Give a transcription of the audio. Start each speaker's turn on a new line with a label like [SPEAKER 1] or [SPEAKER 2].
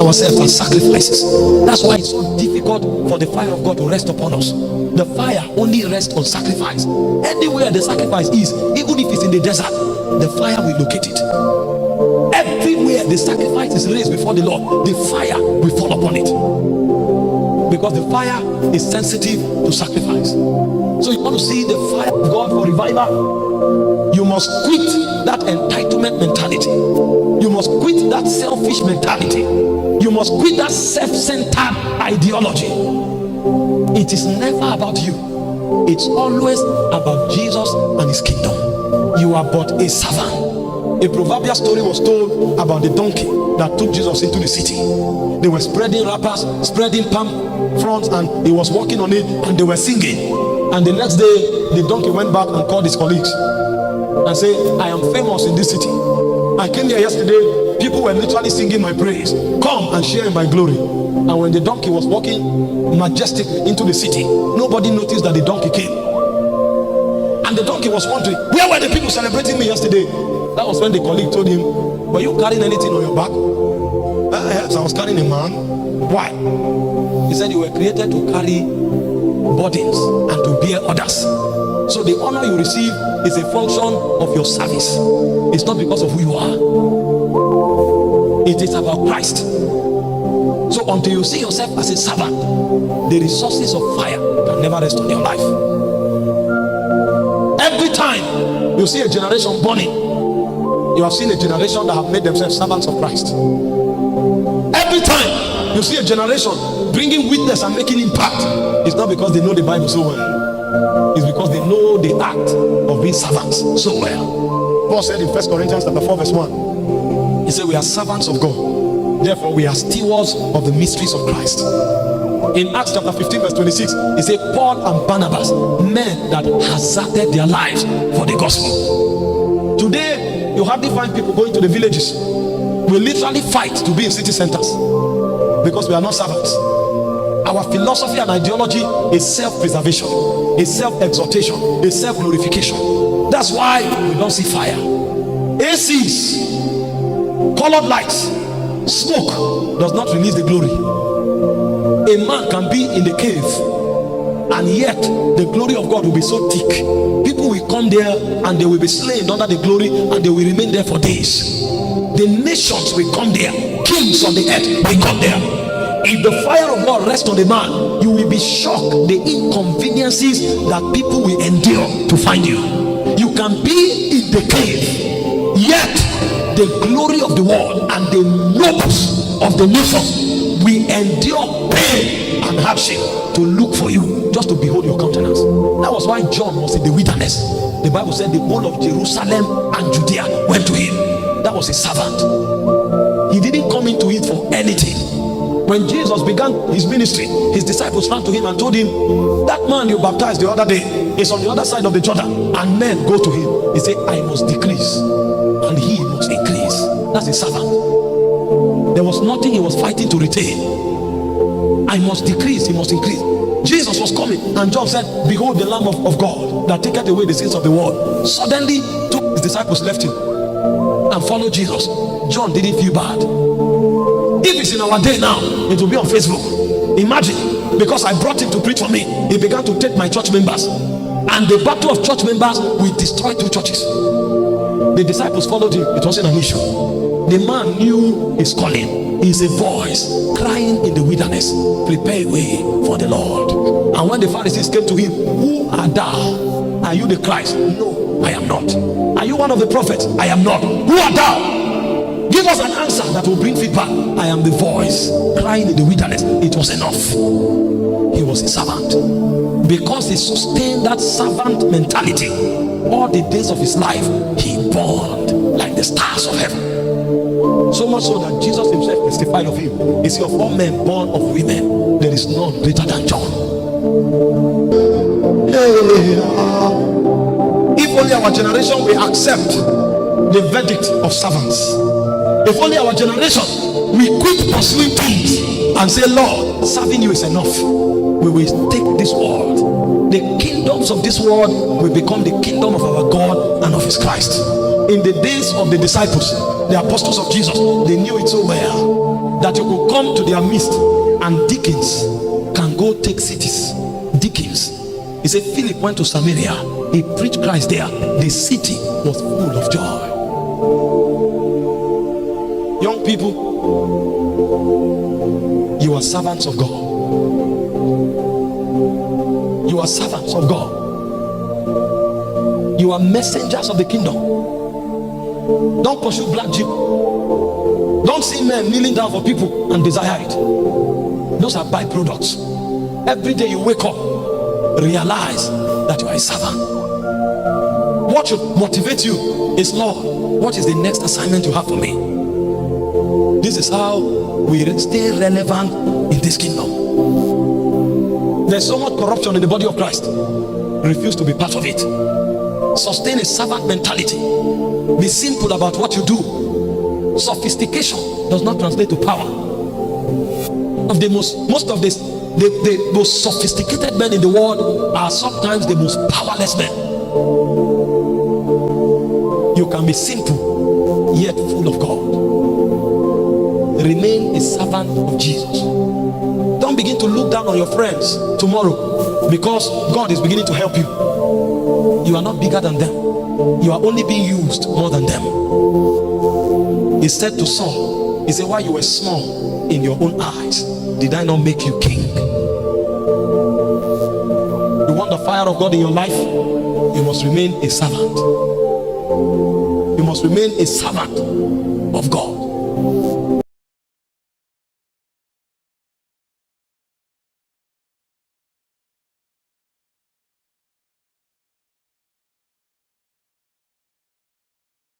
[SPEAKER 1] ourselves as sacrifices. That's why it's so difficult for the fire of God to rest upon us. The fire only rests on sacrifice. Anywhere the sacrifice is, even if it's in the desert, the fire will locate it. Everywhere the sacrifice is raised before the Lord, the fire will fall upon it, because the fire is sensitive to sacrifice. So you want to see the fire of God for revival, you must quit that entitlement mentality. You must quit that selfish mentality. You must quit that self-centered ideology. It is never about you. It's always about Jesus and his kingdom. You are but a servant. A proverbial story was told about the donkey that took Jesus into the city. They were spreading wrappers, spreading palm fronds, and he was walking on it, and they were singing. And the next day, the donkey went back and called his colleagues and said, I am famous in this city. I came here yesterday, people were literally singing my praise. Come and share in my glory. And when the donkey was walking majestically into the city, nobody noticed that the donkey came. And the donkey was wondering, where were the people celebrating me yesterday? That was when the colleague told him, were you carrying anything on your back? Yes, I was carrying a man. Why? He said, you were created to carry burdens and to bear others. So the honor you receive is a function of your service. It's not because of who you are. It is about Christ. So until you see yourself as a servant, the resources of fire can never rest on your life. Every time you see a generation burning, you have seen a generation that have made themselves servants of Christ. Every time you see a generation bringing witness and making impact, it's not because they know the Bible so well. It's because they know the act of being servants so well. Paul said in 1 Corinthians chapter 4 verse 1, he said we are servants of God, therefore we are stewards of the mysteries of Christ. In Acts chapter 15 verse 26, he said Paul and Barnabas, men that hazarded their lives for the gospel. Today you hardly find people going to the villages. We literally fight to be in city centers because we are not servants. Our philosophy and ideology is self-preservation, is self-exaltation, is self-glorification. That's why we don't see fire. ACs, colored lights, smoke does not release the glory. A man can be in the cave and yet the glory of God will be so thick. People will come there and they will be slain under the glory, and they will remain there for days. The nations will come there. Kings on the earth will come there. If the fire of God rests on the man, you will be shocked the inconveniences that people will endure to find you. You can be in the cave, yet the glory of the world and the nobles of the nation will endure pain and hardship to look for you, just to behold your countenance. That was why John was in the wilderness. The Bible said the whole of Jerusalem and Judea went to him. That was a servant. He didn't come into it for anything. When Jesus began his ministry, his disciples ran to him and told him, that man you baptized the other day is on the other side of the Jordan, and men go to him. He said, I must decrease and he must increase. That's a servant. There was nothing he was fighting to retain. I must decrease, he must increase. Jesus was coming, and John said, behold the Lamb of God that taketh away the sins of the world. Suddenly, two of his disciples left him and followed Jesus. John didn't feel bad. If it's in our day now, it will be on Facebook. Imagine, because I brought him to preach for me, he began to take my church members, and the battle of church members will destroy two churches. The disciples followed him. It wasn't an issue. The man knew his calling. He's a voice crying in the wilderness, prepare a way for the Lord. And when the Pharisees came to him, who are thou? Are you the Christ? No, I am not. Are you one of the prophets? I am not. Who are thou? Give us an answer that will bring feedback. I am the voice crying in the wilderness. It was enough. He was a servant. Because he sustained that servant mentality, all the days of his life, he burned like the stars of heaven. So much so that Jesus himself testified of him. He said, of all men born of women, there is none greater than John. If only our generation will accept the verdict of servants. If only our generation we quit pursuing things and say, Lord, serving you is enough. We will take this world. The kingdoms of this world will become the kingdom of our God and of his Christ. In the days of the disciples, the apostles of Jesus, they knew it so well. that you could come to their midst, and deacons can go take cities. Deacons. He said Philip went to Samaria. He preached Christ there. The city was full of joy. Young people, you are servants of God. You are servants of God. You are messengers of the kingdom. Don't pursue black sheep. Don't see men kneeling down for people and desire it. Those are byproducts. Every day you wake up, realize that you are a servant. What should motivate you is, Lord, what is the next assignment you have for me? This is how we stay relevant in this kingdom. There's so much corruption in the body of Christ. Refuse to be part of it. Sustain a servant mentality. Be simple about what you do. Sophistication does not translate to power. Most of the most sophisticated men in the world are sometimes the most powerless men. You can be simple yet full of God. Remain a servant of Jesus. Don't begin to look down on your friends tomorrow because God is beginning to help you. You are not bigger than them. You are only being used more than them. He said to Saul, he said, while you were small in your own eyes, did I not make you king? You want the fire of God in your life? You must remain a servant. You must remain a servant of God.